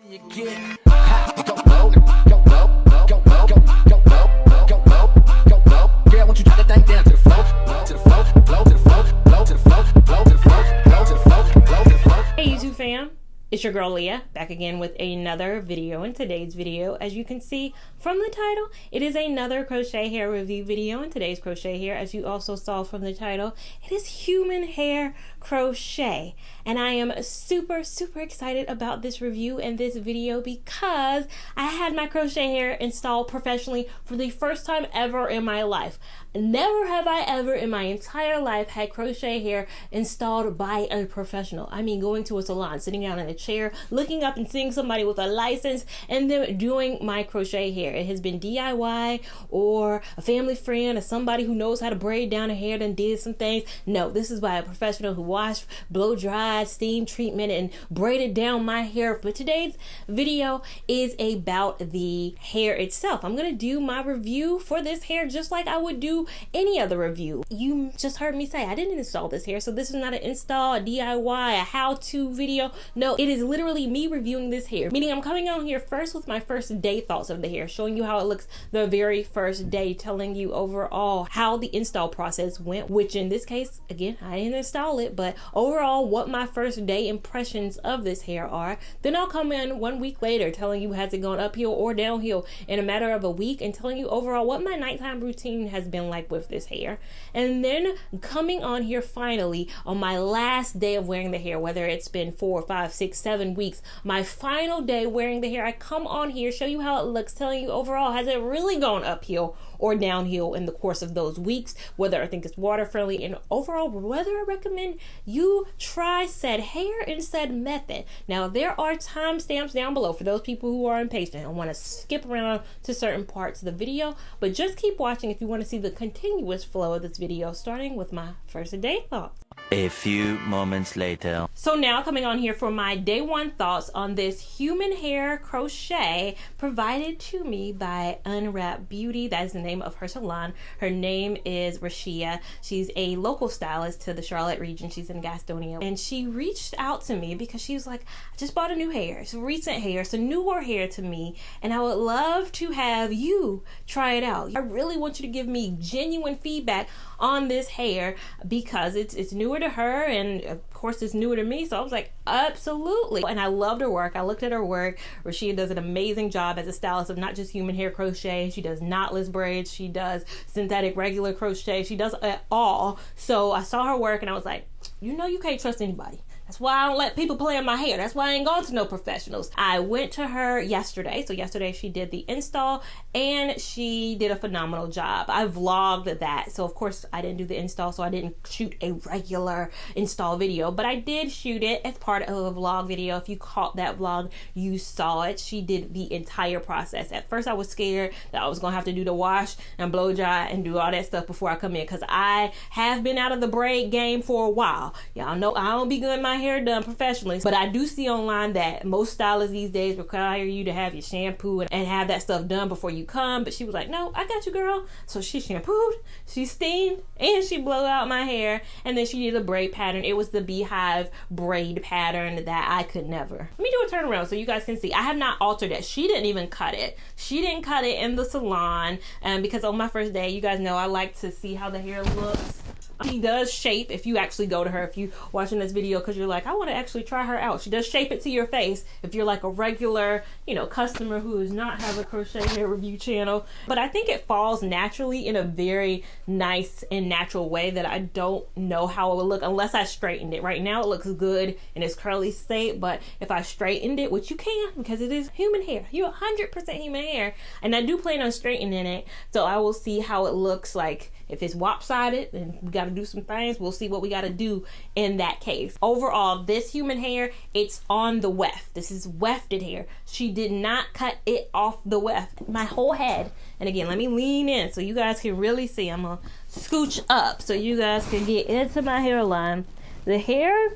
You get hot, go low, go low, go low, go low, go low, go low. Girl, won't you drop that thing down to the flow, to the flow, flow to the flow, flow to the flow, flow to the flow, flow to the flow, flow to the flow. Hey YouTube fam, it's your girl Leah, back again with another video. In today's video, as you can see from the title, it is another crochet hair review video. In today's crochet hair, as you also saw from the title, it is human hair crochet. And I am super excited about this review and this video because I had my crochet hair installed professionally for the first time ever in my life. Never have I ever in my entire life had crochet hair installed by a professional. I mean, going to a salon, sitting down in a chair, looking up and seeing somebody with a license and them doing my crochet hair. It has been DIY or a family friend or somebody who knows how to braid down a hair and did some things. No, this is by a professional who washed, blow dried, steam treatment and braided down my hair. But today's video is about the hair itself. I'm going to do my review for this hair just like I would do any other review. You just heard me say I didn't install this hair, so this is not an install, a DIY, a how-to video. No, it is literally me reviewing this hair, meaning I'm coming on here first with my first day thoughts of the hair, showing you how it looks the very first day, telling you overall how the install process went, which in this case, again, I didn't install it, but overall what my first day impressions of this hair are. Then I'll come in 1 week later telling you has it gone uphill or downhill in a matter of a week, and telling you overall what my nighttime routine has been like with this hair. And then coming on here finally on my last day of wearing the hair, whether it's been 4, 5, 6, 7 weeks, my final day wearing the hair, I come on here, show you how it looks, telling you overall has it really gone uphill or downhill in the course of those weeks, whether I think it's water friendly, and overall whether I recommend you try said hair and said method. Now there are timestamps down below for those people who are impatient and want to skip around to certain parts of the video, but just keep watching if you want to see the continuous flow of this video, starting with my first day thoughts. A few moments later. So now coming on here for my day one thoughts on this human hair crochet provided to me by unwrapbeauty. That is the name of her salon. Her name is Rashia. She's a local stylist to the Charlotte region. She's in Gastonia. And she reached out to me because she was like, I just bought a new hair. It's recent hair. It's a newer hair to me. And I would love to have you try it out. I really want you to give me genuine feedback on this hair because it's newer to her, and of course it's newer to me, so I was like, absolutely. And I loved her work. I looked at her work. Rashia does an amazing job as a stylist of not just human hair crochet. She does knotless braids, she does synthetic regular crochet, she does it all. So I saw her work and I was like, you know, you can't trust anybody. That's why I don't let people play in my hair. That's why I ain't gone to no professionals. I went to her yesterday. So yesterday she did the install and she did a phenomenal job. I vlogged that. So of course I didn't do the install, so I didn't shoot a regular install video, but I did shoot it as part of a vlog video. If you caught that vlog, you saw it. She did the entire process. At first I was scared that I was gonna have to do the wash and blow dry and do all that stuff before I come in, because I have been out of the braid game for a while. Y'all know I don't be getting my hair done professionally, but I do see online that most stylists these days require you to have your shampoo and have that stuff done before you come. But she was like, no, I got you, girl. So she shampooed, she steamed, and she blew out my hair, and then she did a braid pattern. It was the beehive braid pattern that I could never. Let me do a turnaround so you guys can see. I have not altered it. She didn't even cut it. She didn't cut it in the salon, because on my first day, you guys know I like to see how the hair looks. She does shape if you actually go to her, if you watching this video because you're like, I want to actually try her out. She does shape it to your face if you're like a regular, you know, customer who does not have a crochet hair review channel. But I think it falls naturally in a very nice and natural way that I don't know how it would look unless I straightened it. Right now it looks good in its curly state, but if I straightened it, which you can because it is human hair, you're 100% human hair, and I do plan on straightening it, so I will see how it looks like. If it's lopsided and we got to do some things, we'll see what we got to do in that case. Overall, this human hair, it's on the weft. This is wefted hair. She did not cut it off the weft. My whole head, and again, let me lean in so you guys can really see. I'm going to scooch up so you guys can get into my hairline. The hair,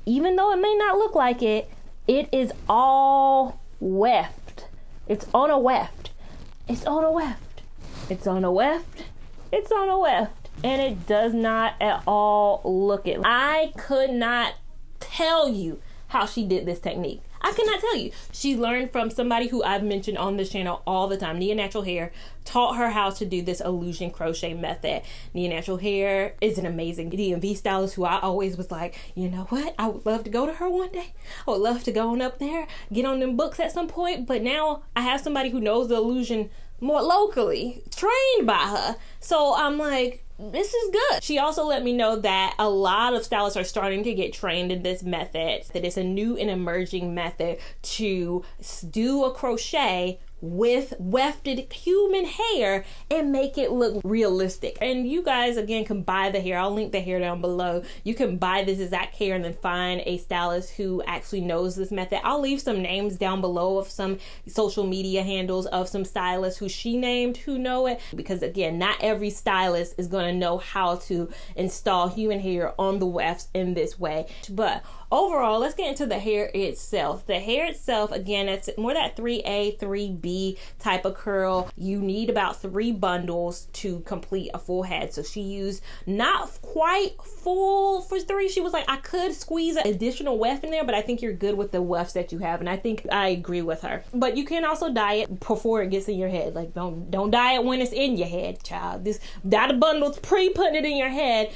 even though it may not look like it, it is all weft. It's on a weft. It's on a weft. It's on a weft. It's on a weft, and it does not at all look it. I could not tell you how she did this technique. I cannot tell you. She learned from somebody who I've mentioned on this channel all the time. Nia Natural Hair taught her how to do this illusion crochet method. Nia Natural Hair is an amazing DMV stylist who I always was like, you know what? I would love to go to her one day. I would love to go on up there, get on them books at some point. But now I have somebody who knows the illusion more locally, trained by her. So I'm like, this is good. She also let me know that a lot of stylists are starting to get trained in this method, that it's a new and emerging method to do a crochet with wefted human hair and make it look realistic. And you guys again can buy the hair. I'll link the hair down below. You can buy this exact hair and then find a stylist who actually knows this method. I'll leave some names down below of some social media handles of some stylists who she named who know it, because again, not every stylist is going to know how to install human hair on the wefts in this way. But overall, let's get into the hair itself. The hair itself, again, it's more that 3A, 3B type of curl. You need about 3 bundles to complete a full head. So she used not quite full for 3. She was like, I could squeeze an additional weft in there, but I think you're good with the wefts that you have. And I think I agree with her. But you can also dye it before it gets in your head. Like, don't dye it when it's in your head, child. This dye the bundles pre-putting it in your head.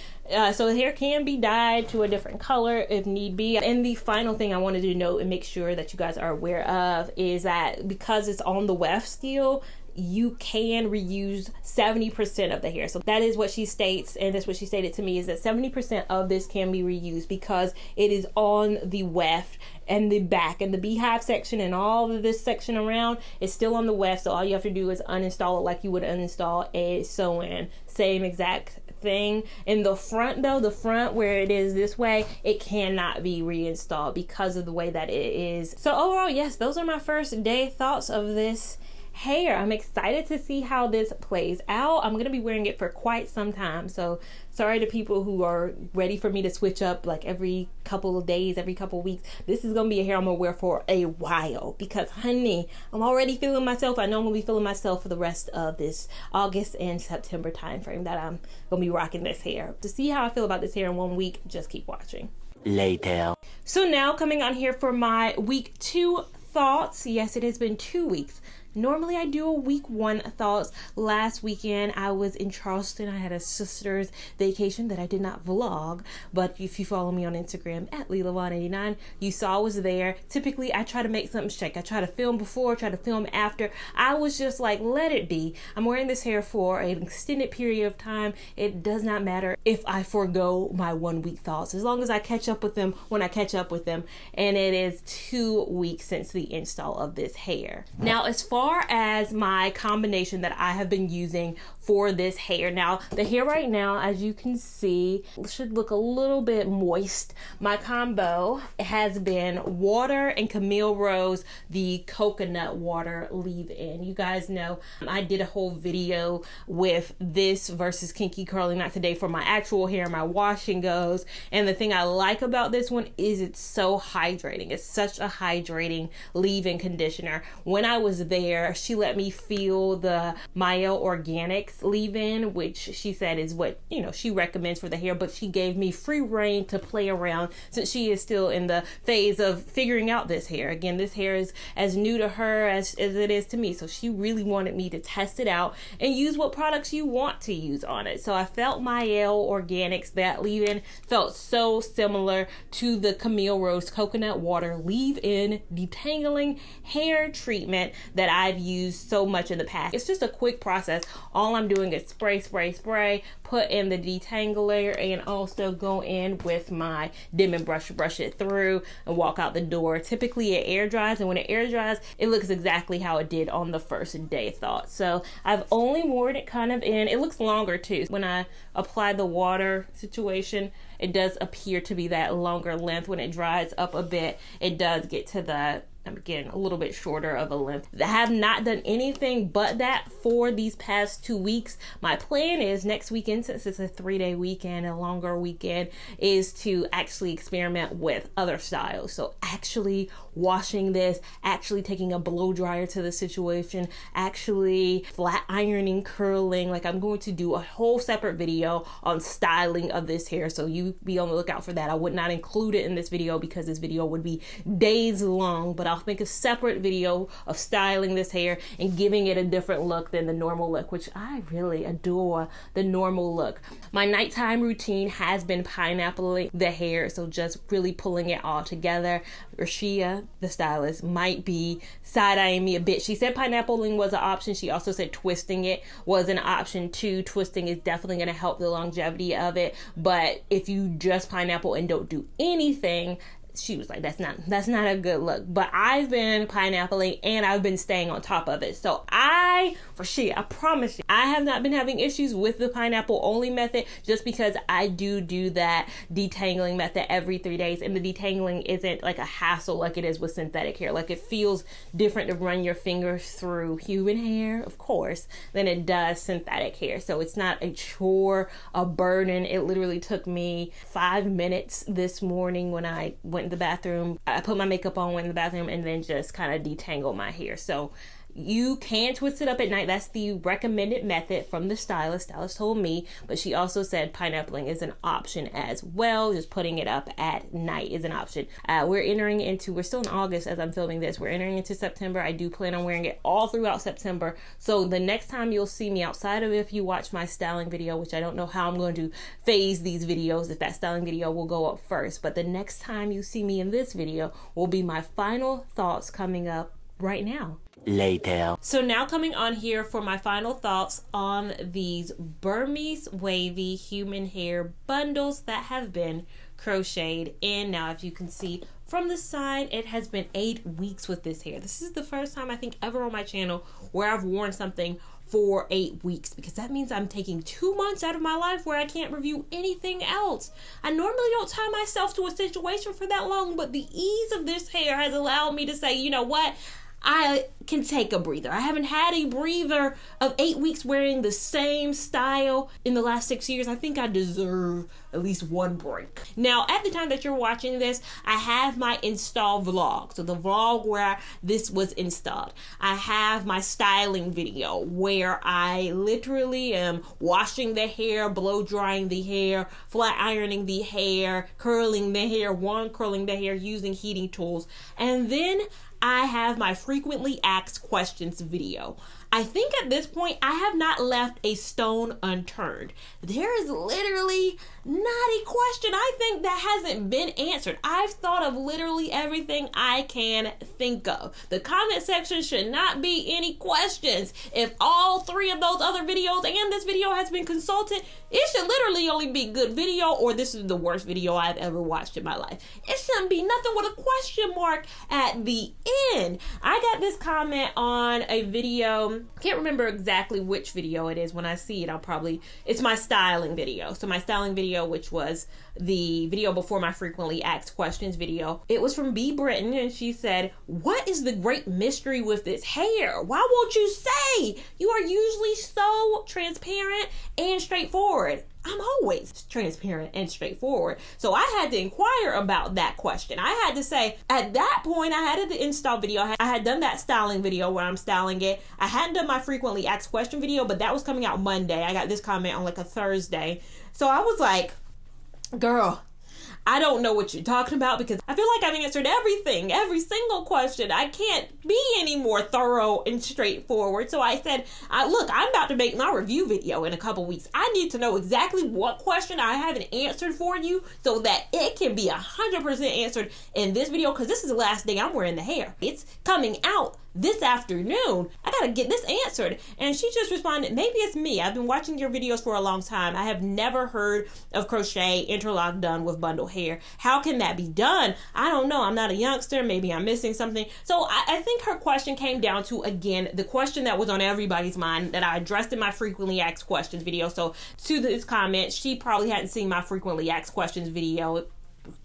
So the hair can be dyed to a different color if need be. And the final thing I wanted to note and make sure that you guys are aware of is that because it's on the weft still, you can reuse 70% of the hair. So that is what she states, and that's what she stated to me, is that 70% of this can be reused because it is on the weft and the back and the beehive section, and all of this section around is still on the weft. So all you have to do is uninstall it like you would uninstall a sew-in. Same exact thing. In the front though, the front where it is this way, it cannot be reinstalled because of the way that it is. So overall, yes, those are my first day thoughts of this hair. I'm excited to see how this plays out. I'm gonna be wearing it for quite some time, so sorry to people who are ready for me to switch up like every couple of days, every couple of weeks. This is gonna be a hair I'm gonna wear for a while because, honey, I'm already feeling myself. I know I'm gonna be feeling myself for the rest of this August and September time frame that I'm gonna be rocking this hair. To see how I feel about this hair in 1 week, just keep watching. Later. So now coming on here for my week 2 thoughts. Yes, it has been 2 weeks. Normally I do a week 1 thoughts. Last weekend I was in Charleston. I had a sister's vacation that I did not vlog, but if you follow me on Instagram at Lia Lavon 89, you saw I was there. Typically I try to make something shake. I try to film before, try to film after. I was just like, let it be. I'm wearing this hair for an extended period of time. It does not matter if I forego my 1 week thoughts, as long as I catch up with them when I catch up with them. And it is 2 weeks since the install of this hair. Now, as far as my combination that I have been using for this hair, now the hair right now, as you can see, should look a little bit moist. My combo has been water and Camille Rose, the coconut water leave-in. You guys know I did a whole video with this versus kinky curly knot today for my actual hair, my wash and goes. And the thing I like about this one is it's so hydrating. It's such a hydrating leave-in conditioner. When I was there, she let me feel the Mael Organics leave-in, which she said is what, you know, she recommends for the hair, but she gave me free reign to play around since she is still in the phase of figuring out this hair. Again, this hair is as new to her as it is to me, so she really wanted me to test it out and use what products you want to use on it. So I felt Mael Organics, that leave-in felt so similar to the Camille Rose coconut water leave-in detangling hair treatment that I've used so much in the past. It's just a quick process. All I'm doing is spray, spray, spray, put in the detangler, and also go in with my Denman brush, brush it through, and walk out the door. Typically it air dries, and when it air dries, it looks exactly how it did on the first day thought. So I've only worn it kind of in, it looks longer too. When I apply the water situation, it does appear to be that longer length. When it dries up a bit, it does get to the I'm getting a little bit shorter of a length. I have not done anything but that for these past 2 weeks. My plan is next weekend, since it's a 3-day weekend, a longer weekend, is to actually experiment with other styles. So actually washing this, actually taking a blow dryer to the situation, actually flat ironing, curling. Like, I'm going to do a whole separate video on styling of this hair. So you be on the lookout for that. I would not include it in this video because this video would be days long, but I'll make a separate video of styling this hair and giving it a different look than the normal look, which I really adore the normal look. My nighttime routine has been pineappling the hair, so just really pulling it all together. Rashia, the stylist, might be side-eyeing me a bit. She said pineappling was an option. She also said twisting it was an option too. Twisting is definitely going to help the longevity of it, but if you just pineapple and don't do anything, she was like, that's not a good look. But I've been pineappling and I've been staying on top of it. So I promise you, I have not been having issues with the pineapple only method, just because I do that detangling method every 3 days, and the detangling isn't like a hassle like it is with synthetic hair. Like, it feels different to run your fingers through human hair, of course, than it does synthetic hair. So it's not a chore, a burden. It literally took me 5 minutes this morning when I went in the bathroom. I put my makeup on, went in the bathroom, and then just kind of detangle my hair. So you can twist it up at night. That's the recommended method from the stylist. Stylist told me, but she also said pineappling is an option as well. Just putting it up at night is an option. We're still in August as I'm filming this. We're entering into September. I do plan on wearing it all throughout September. So the next time you'll see me, outside of if you watch my styling video, which I don't know how I'm going to phase these videos, if that styling video will go up first, but the next time you see me in this video will be my final thoughts coming up right now. Later. So now coming on here for my final thoughts on these Burmese Wavy human hair bundles that have been crocheted in. Now, if you can see from the side, it has been 8 weeks with this hair. This is the first time I think ever on my channel where I've worn something for 8 weeks, because that means I'm taking 2 months out of my life where I can't review anything else. I normally don't tie myself to a situation for that long, but the ease of this hair has allowed me to say, you know what? I can take a breather. I haven't had a breather of 8 weeks wearing the same style in the last 6 years. I think I deserve at least one break. Now, at the time that you're watching this, I have my install vlog. So the vlog where this was installed. I have my styling video where I literally am washing the hair, blow drying the hair, flat ironing the hair, curling the hair, wand curling the hair using heating tools. And then I have my frequently asked questions video. I think at this point, I have not left a stone unturned. There is literally not a question I think that hasn't been answered. I've thought of literally everything I can think of. The comment section should not be any questions. If all 3 of those other videos and this video has been consulted, it should literally only be good video, or this is the worst video I've ever watched in my life. It shouldn't be nothing with a question mark at the end. I got this comment on a video. Can't remember exactly which video it is. When I see it, it's my styling video. So my styling video, which was the video before my frequently asked questions video, it was from B. Britton, and she said, "What is the great mystery with this hair? Why won't you say? You are usually so transparent and straightforward." I'm always transparent and straightforward. So I had to inquire about that question. I had to say, at that point, I had the install video. I had done that styling video where I'm styling it. I hadn't done my frequently asked question video, but that was coming out Monday. I got this comment on like a Thursday. So I was like, girl, I don't know what you're talking about, because I feel like I've answered everything, every single question. I can't be any more thorough and straightforward. So I said, look, I'm about to make my review video in a couple weeks. I need to know exactly what question I haven't answered for you so that it can be 100% answered in this video, because this is the last day I'm wearing the hair. It's coming out this afternoon. I gotta get this answered. And she just responded, maybe it's me. I've been watching your videos for a long time. I have never heard of crochet interlock done with bundle hair. How can that be done? I don't know. I'm not a youngster. Maybe I'm missing something. So I think her question came down to, again, the question that was on everybody's mind that I addressed in my frequently asked questions video. So to this comment, she probably hadn't seen my frequently asked questions video.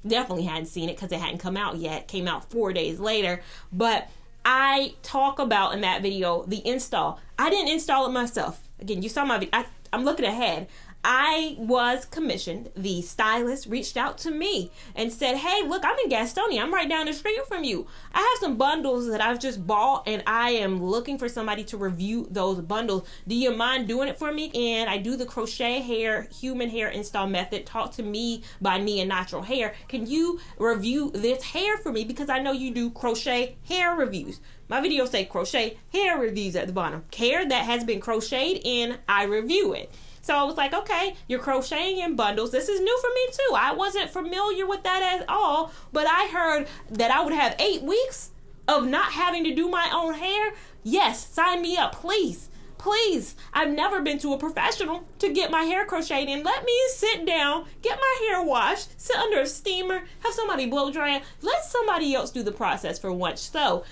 definitely hadn't seen it because it hadn't come out yet. It came out 4 days later. But I talk about in that video the install. I didn't install it myself. Again, you saw my video. I'm looking ahead. I was commissioned. The stylist reached out to me and said, hey, look, I'm in Gastonia. I'm right down the street from you. I have some bundles that I've just bought, and I am looking for somebody to review those bundles. Do you mind doing it for me? And I do the crochet hair, human hair install method taught to me by nianaturalhair. Can you review this hair for me? Because I know you do crochet hair reviews. My videos say crochet hair reviews at the bottom. Hair that has been crocheted in, I review it. So I was like, okay, you're crocheting in bundles. This is new for me too. I wasn't familiar with that at all, but I heard that I would have 8 weeks of not having to do my own hair. Yes, sign me up, please. Please. I've never been to a professional to get my hair crocheted in. Let me sit down, get my hair washed, sit under a steamer, have somebody blow dry it. Let somebody else do the process for once. So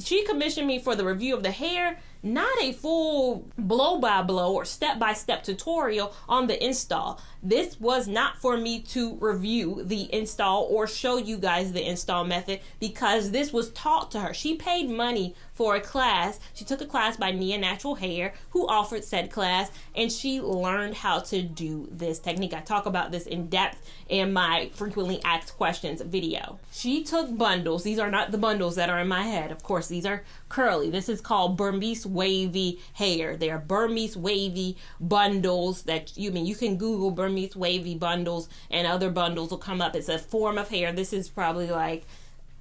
she commissioned me for the review of the hair, not a full blow-by-blow or step-by-step tutorial on the install. This was not for me to review the install or show you guys the install method, because this was taught to her. She paid money for a class. She took a class by nianaturalhair, who offered said class, and she learned how to do this technique. I talk about this in depth in my frequently asked questions video. She took bundles. These are not the bundles that are in my head. Of course, these are curly. This is called Burmese Wavy hair. They are Burmese Wavy bundles that you can Google Burmese Wavy bundles and other bundles will come up. It's a form of hair. This is probably like,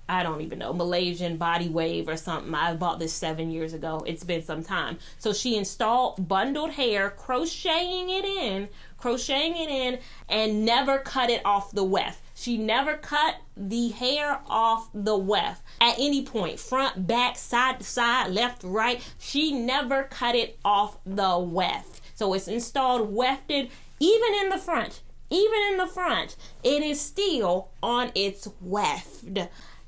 I don't even know, Malaysian body wave or something. I bought this 7 years ago. It's been some time. So she installed bundled hair, crocheting it in, and never cut it off the weft. She never cut the hair off the weft at any point. Front, back, side to side, left, right. She never cut it off the weft. So it's installed wefted, even in the front. Even in the front, it is still on its weft.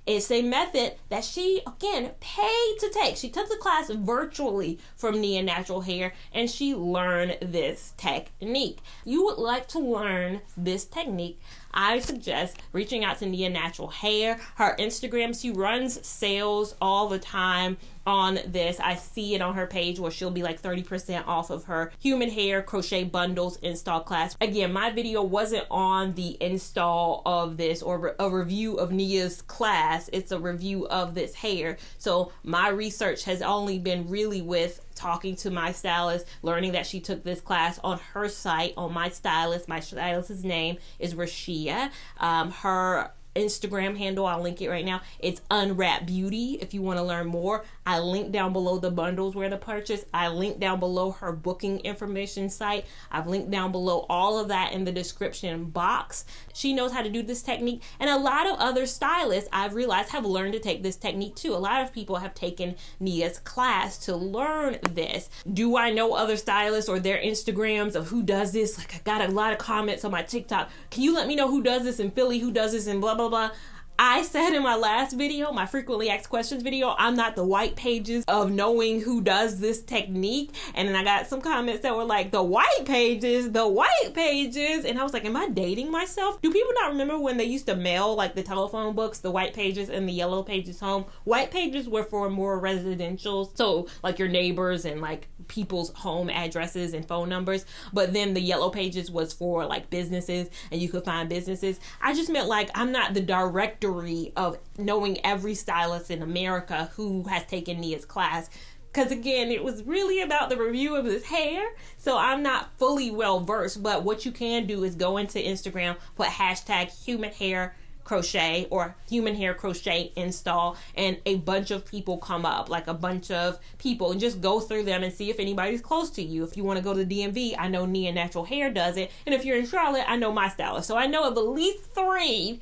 It's a method that she, again, paid to take. She took the class virtually from nianaturalhair, and she learned this technique. You would like to learn this technique, I suggest reaching out to nianaturalhair. Her Instagram, she runs sales all the time on this. I see it on her page where she'll be like 30% off of her human hair crochet bundles install class. Again, my video wasn't on the install of this or a review of Nia's class. It's a review of this hair. So my research has only been really with talking to my stylist, learning that she took this class on her site, on my stylist. My stylist's name is Rashia. Her Instagram handle, I'll link it right now. It's unwrapbeauty if you want to learn more. I link down below the bundles where to purchase. I link down below her booking information site. I've linked down below all of that in the description box. She knows how to do this technique, and a lot of other stylists, I've realized, have learned to take this technique too. A lot of people have taken Nia's class to learn this. Do I know other stylists or their Instagrams of who does this? Like, I got a lot of comments on my TikTok. Can you let me know who does this in Philly, who does this in blah blah blah? I said in my last video, my frequently asked questions video, I'm not the white pages of knowing who does this technique. And then I got some comments that were like, the white pages. And I was like, am I dating myself? Do people not remember when they used to mail like the telephone books, the white pages and the yellow pages home? White pages were for more residential, so like your neighbors and like people's home addresses and phone numbers. But then the yellow pages was for like businesses, and you could find businesses. I just meant like, I'm not the directory of knowing every stylist in America who has taken Nia's class, because again, it was really about the review of this hair, so I'm not fully well versed. But what you can do is go into Instagram, put hashtag human hair crochet or human hair crochet install, and a bunch of people come up, like a bunch of people, and just go through them and see if anybody's close to you. If you want to go to the DMV, I know nianaturalhair does it, and if you're in Charlotte, I know my stylist. So I know of at least 3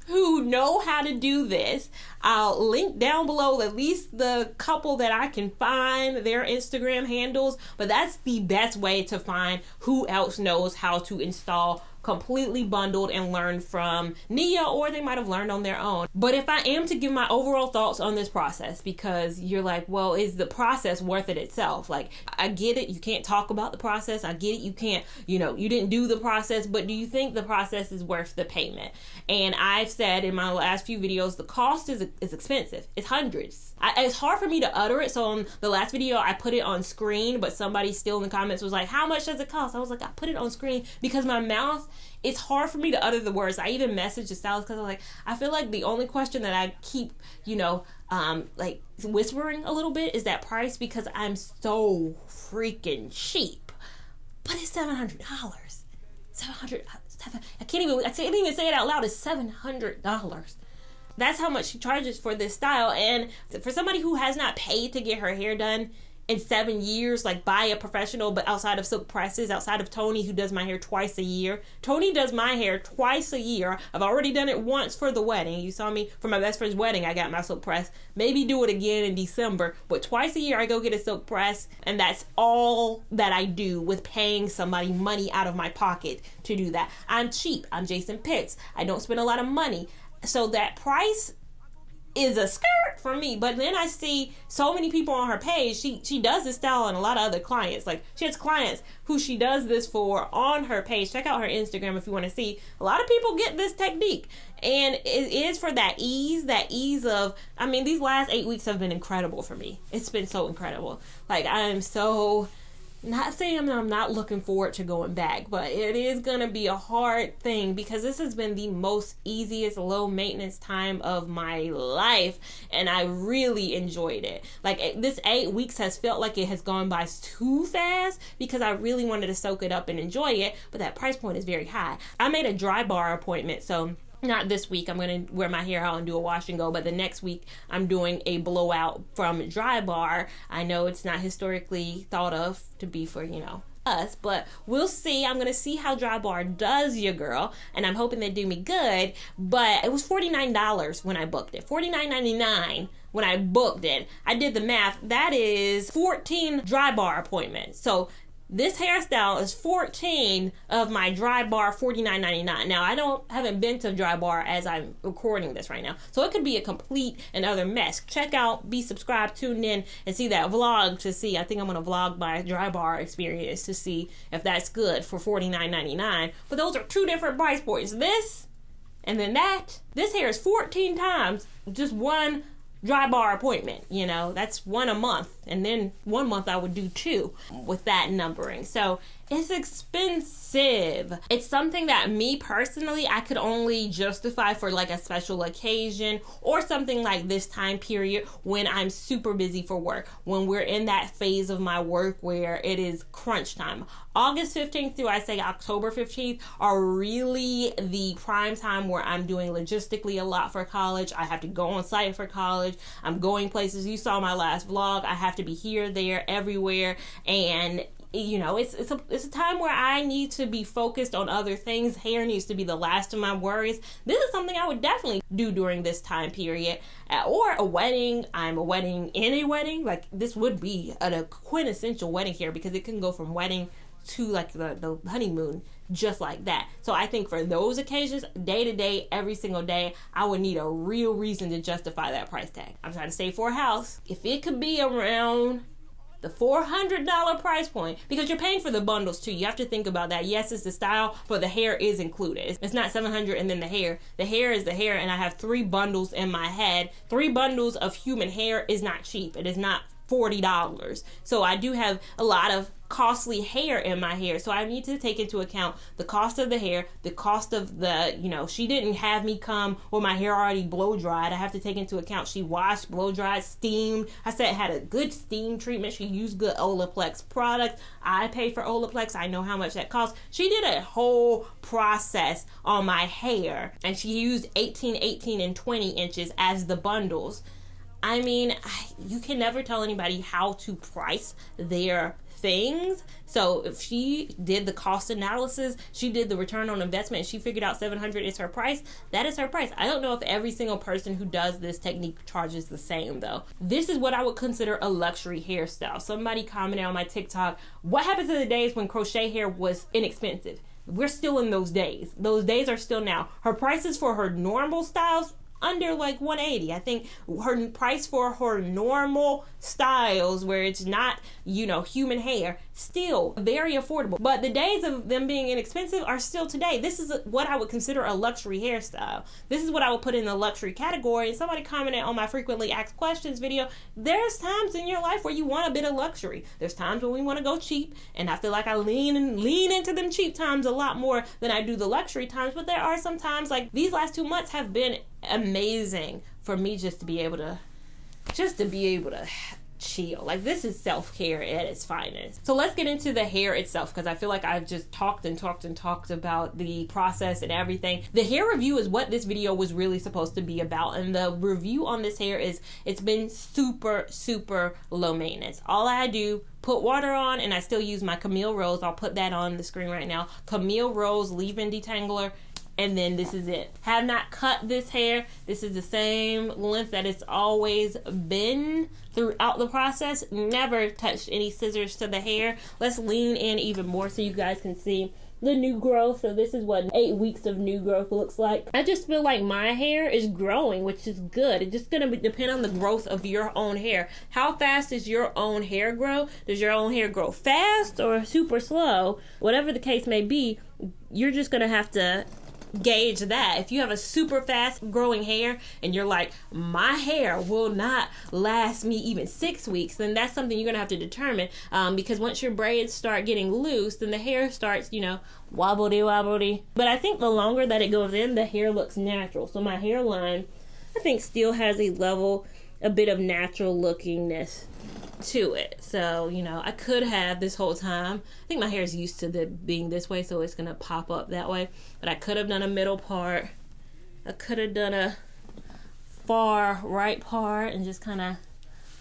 who know how to do this. I'll link down below at least the couple that I can find their Instagram handles, but that's the best way to find who else knows how to install completely bundled and learned from Nia, or they might have learned on their own. But if I am to give my overall thoughts on this process, because you're like, well, is the process worth it itself? Like, I get it, you can't talk about the process. I get it, you can't, you didn't do the process, but do you think the process is worth the payment? And I've said in my last few videos, the cost is expensive. It's hundreds. It's hard for me to utter it. So on the last video, I put it on screen, but somebody still in the comments was like, how much does it cost? I was like, I put it on screen because my mouth, it's hard for me to utter the words. I even messaged the stylist because I'm like, I feel like the only question that I keep, like whispering a little bit is that price, because I'm so freaking cheap. But it's $700. I can't even say it out loud. It's $700. That's how much she charges for this style. And for somebody who has not paid to get her hair done in 7 years, like by a professional, but outside of Silk Presses, outside of Tony, who does my hair twice a year. Tony does my hair twice a year. I've already done it once for the wedding. You saw me for my best friend's wedding. I got my silk press. Maybe do it again in December, but twice a year I go get a silk press, and that's all that I do with paying somebody money out of my pocket to do that. I'm cheap. I'm Jason Pitts. I don't spend a lot of money. So that price is a skirt for me. But then I see so many people on her page. She does this style and a lot of other clients. Like, she has clients who she does this for on her page. Check out her Instagram if you want to see. A lot of people get this technique. And it is for that ease of, I mean, these last 8 weeks have been incredible for me. It's been so incredible. Like, I am so... Not saying I'm not looking forward to going back, but it is going to be a hard thing because this has been the most easiest low maintenance time of my life, and I really enjoyed it. Like, this 8 weeks has felt like it has gone by too fast because I really wanted to soak it up and enjoy it, but that price point is very high. I made a dry bar appointment, so not this week I'm going to wear my hair out and do a wash and go, but the next week I'm doing a blowout from Dry Bar. I know it's not historically thought of to be for, us, but we'll see. I'm going to see how Dry Bar does you, girl, and I'm hoping they do me good. But it was $49 when I booked it. $49.99 when I booked it. I did the math. That is 14 Dry Bar appointments. So this hairstyle is 14 of my Dry Bar $49.99. Now, I haven't been to Dry Bar as I'm recording this right now, so it could be a complete and utter mess. Check out, be subscribed, tune in, and see that vlog to see. I think I'm going to vlog my Dry Bar experience to see if that's good for $49.99. But those are two different price points. This and then that. This hair is 14 times just one Dry Bar appointment. That's one a month, and then 1 month I would do 2 with that numbering. So it's expensive. It's something that me personally, I could only justify for like a special occasion or something like this time period when I'm super busy for work, when we're in that phase of my work where it is crunch time. August 15th through, I say, October 15th are really the prime time where I'm doing logistically a lot for college. I have to go on site for college. I'm going places. You saw my last vlog. I have to be here, there, everywhere. And it's a time where I need to be focused on other things. Hair needs to be the last of my worries. This is something I would definitely do during this time period. Or a wedding. I'm a wedding in a wedding. Like, this would be a quintessential wedding hair because it can go from wedding to like the honeymoon just like that. So I think for those occasions, day to day, every single day, I would need a real reason to justify that price tag. I'm trying to save for a house. If it could be around the $400 price point, because you're paying for the bundles too. You have to think about that. Yes, it's the style, but the hair is included. It's not $700 and then the hair. The hair is the hair, and I have 3 bundles in my head. 3 bundles of human hair is not cheap. It is not $40. So I do have a lot of costly hair in my hair, so I need to take into account the cost of the hair, the cost of the, she didn't have me come with my hair already blow dried. I have to take into account she washed, blow dried, steamed. I said it had a good steam treatment. She used good Olaplex products. I pay for Olaplex. I know how much that costs. She did a whole process on my hair, and she used 18, 18, and 20 inches as the bundles. I mean, you can never tell anybody how to price their things. So if she did the cost analysis, she did the return on investment, and she figured out $700 is her price, that is her price. I don't know if every single person who does this technique charges the same though. This is what I would consider a luxury hairstyle. Somebody commented on my TikTok, what happened to the days when crochet hair was inexpensive? we're still in those days. Those days are still now. Her prices for her normal styles, under like $180. I think her price for her normal styles, where it's not, you know, human hair, still very affordable. But the days of them being inexpensive are still today. This is what I would consider a luxury hairstyle. This is what I would put in the luxury category. And somebody commented on my frequently asked questions video, there's times in your life where you want a bit of luxury. There's times when we want to go cheap, and I feel like I lean into them cheap times a lot more than I do the luxury times. But there are some times, like these last 2 months have been amazing for me just to be able to chill. Like, this is self-care at its finest. So let's get into the hair itself, because I feel like I've just talked about the process and everything. The hair review is what this video was really supposed to be about, and the review on this hair is, it's been super low maintenance. All I do, put water on, and I still use my Camille Rose. I'll put that on the screen right now. Camille Rose leave-in detangler. And then this is it. Have not cut this hair. This is the same length that it's always been throughout the process. Never touched any scissors to the hair. Let's lean in even more so you guys can see the new growth. So this is what 8 weeks of new growth looks like. I just feel like my hair is growing, which is good. It's just gonna depend on the growth of your own hair. How fast does your own hair grow? Does your own hair grow fast or super slow? Whatever the case may be, you're just gonna have to gauge that. If you have a super fast growing hair and you're like, my hair will not last me even 6 weeks, then that's something you're gonna have to determine, because once your braids start getting loose, then the hair starts, you know, wobbly. But I think the longer that it goes in, the hair looks natural. So my hairline, I think, still has a bit of natural lookingness to it. So, you know, I could have this whole time, I think my hair is used to being this way, so it's gonna pop up that way, but I could have done a middle part, I could have done a far right part and just kind of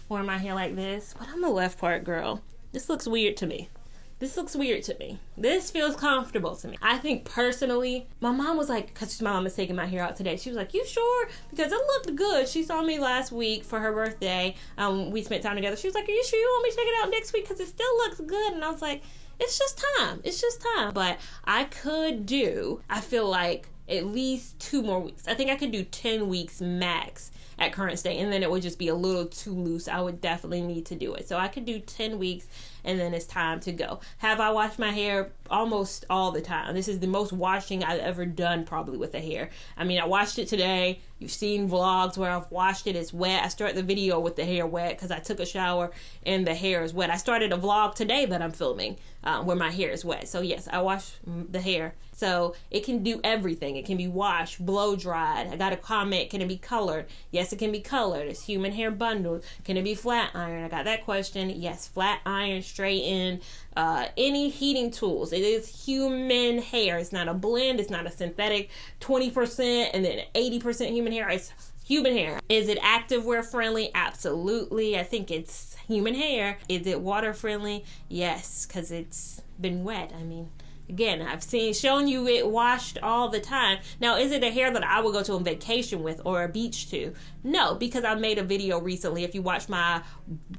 form my hair like this, but I'm a left part girl. This looks weird to me. This feels comfortable to me. I think personally, my mom was like, because my mom is taking my hair out today, she was like, you sure? Because it looked good. She saw me last week for her birthday. We spent time together. She was like, are you sure you want me to take it out next week? Because it still looks good. And I was like, it's just time. But I feel like at least 2 more weeks. I think I could do 10 weeks max at current state, and then it would just be a little too loose. I would definitely need to do it. So I could do 10 weeks, and then it's time to go. Have I washed my hair? Almost all the time. This is the most washing I've ever done probably with the hair. I mean, I washed it today. You've seen vlogs where I've washed it. It's wet. I start the video with the hair wet because I took a shower and the hair is wet. I started a vlog today that I'm filming where my hair is wet. So yes, I wash the hair. So it can do everything. It can be washed, blow dried. I got a comment, can it be colored? Yes, it can be colored. It's human hair bundled. Can it be flat iron? I got that question. Yes, flat iron, straighten, any heating tools. It is human hair. It's not a blend. It's not a synthetic 20% and then 80% human hair. It's human hair. Is it activewear friendly? Absolutely. I think it's human hair. Is it water friendly? Yes, because it's been wet. I mean, again, I've shown you it washed all the time. Now, is it a hair that I would go to a vacation with or a beach to? No, because I made a video recently. If you watch my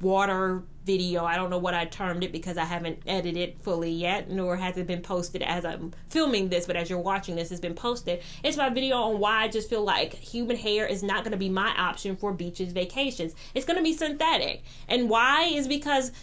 water video, I don't know what I termed it because I haven't edited it fully yet, nor has it been posted as I'm filming this, but as you're watching this, it's been posted. It's my video on why I just feel like human hair is not going to be my option for beaches, vacations. It's going to be synthetic. And why is because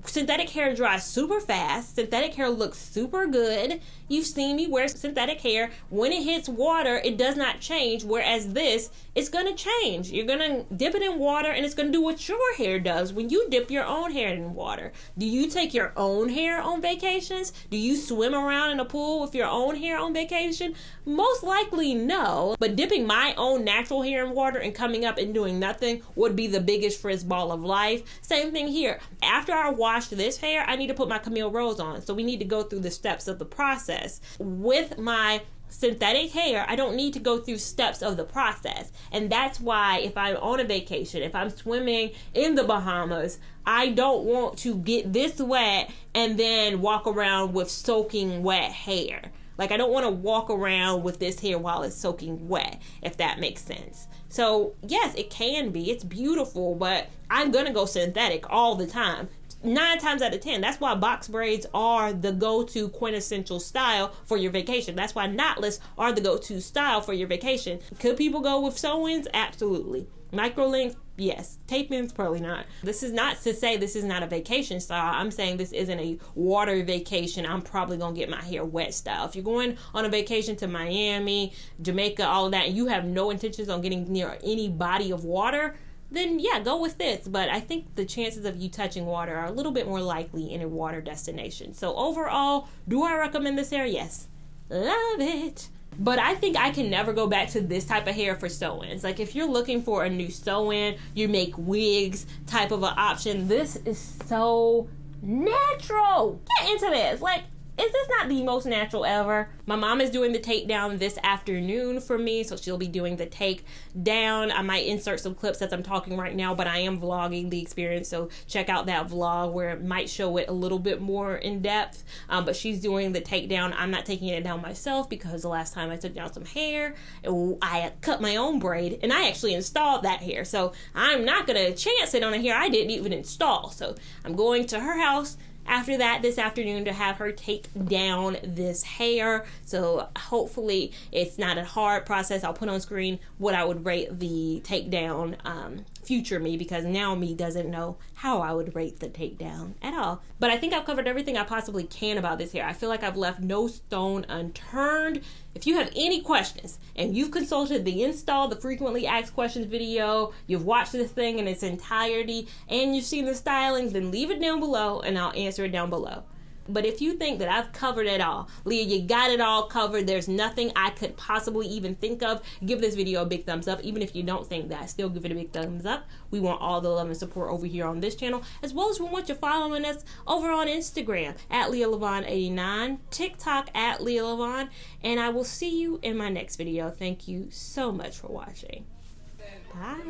synthetic hair dries super fast. Synthetic hair looks super good. You've seen me wear synthetic hair. When it hits water, it does not change. Whereas this, it's going to change. You're going to dip it in water and it's going to do what your hair does when you dip your own hair in water. Do you take your own hair on vacations? Do you swim around in a pool with your own hair on vacation? Most likely no. But dipping my own natural hair in water and coming up and doing nothing would be the biggest frizz ball of life. Same thing here. After I wash this hair, I need to put my Camille Rose on. So we need to go through the steps of the process. With my synthetic hair, I don't need to go through steps of the process. And that's why if I'm on a vacation, if I'm swimming in the Bahamas, I don't want to get this wet and then walk around with soaking wet hair. Like, I don't want to walk around with this hair while it's soaking wet, if that makes sense. So yes, it can be, it's beautiful, but I'm gonna go synthetic all the time. 9 times out of 10. That's why box braids are the go-to quintessential style for your vacation. That's why knotless are the go-to style for your vacation. Could people go with sew-ins? Absolutely. Micro length, yes. Tape-ins, probably not. This is not to say this is not a vacation style. I'm saying this isn't a water vacation. I'm probably gonna get my hair wet style. If you're going on a vacation to Miami, Jamaica, all of that, and you have no intentions on getting near any body of water, then yeah, go with this. But I think the chances of you touching water are a little bit more likely in a water destination. So overall, do I recommend this hair? Yes. Love it. But I think I can never go back to this type of hair for sew-ins. Like if you're looking for a new sew-in, you make wigs type of an option, this is so natural. Get into this. Like, is this not the most natural ever? My mom is doing the takedown this afternoon for me, so she'll be doing the takedown. I might insert some clips as I'm talking right now, but I am vlogging the experience, so check out that vlog where it might show it a little bit more in depth. But she's doing the takedown. I'm not taking it down myself because the last time I took down some hair, I cut my own braid, and I actually installed that hair. So I'm not gonna chance it on a hair I didn't even install. So I'm going to her house after that this afternoon to have her take down this hair. So hopefully it's not a hard process. I'll put on screen what I would rate the takedown future me, because now me doesn't know how I would rate the takedown at all. But I think I've covered everything I possibly can about this hair. I feel like I've left no stone unturned. If you have any questions and you've consulted the install, the frequently asked questions video, you've watched this thing in its entirety, and you've seen the stylings, then leave it down below and I'll answer it down below. But if you think that I've covered it all, Leah, you got it all covered, there's nothing I could possibly even think of, give this video a big thumbs up. Even if you don't think that, still give it a big thumbs up. We want all the love and support over here on this channel, as well as we want you following us over on Instagram at Lia Lavon 89, TikTok at Lia Lavon, and I will see you in my next video. Thank you so much for watching. Bye.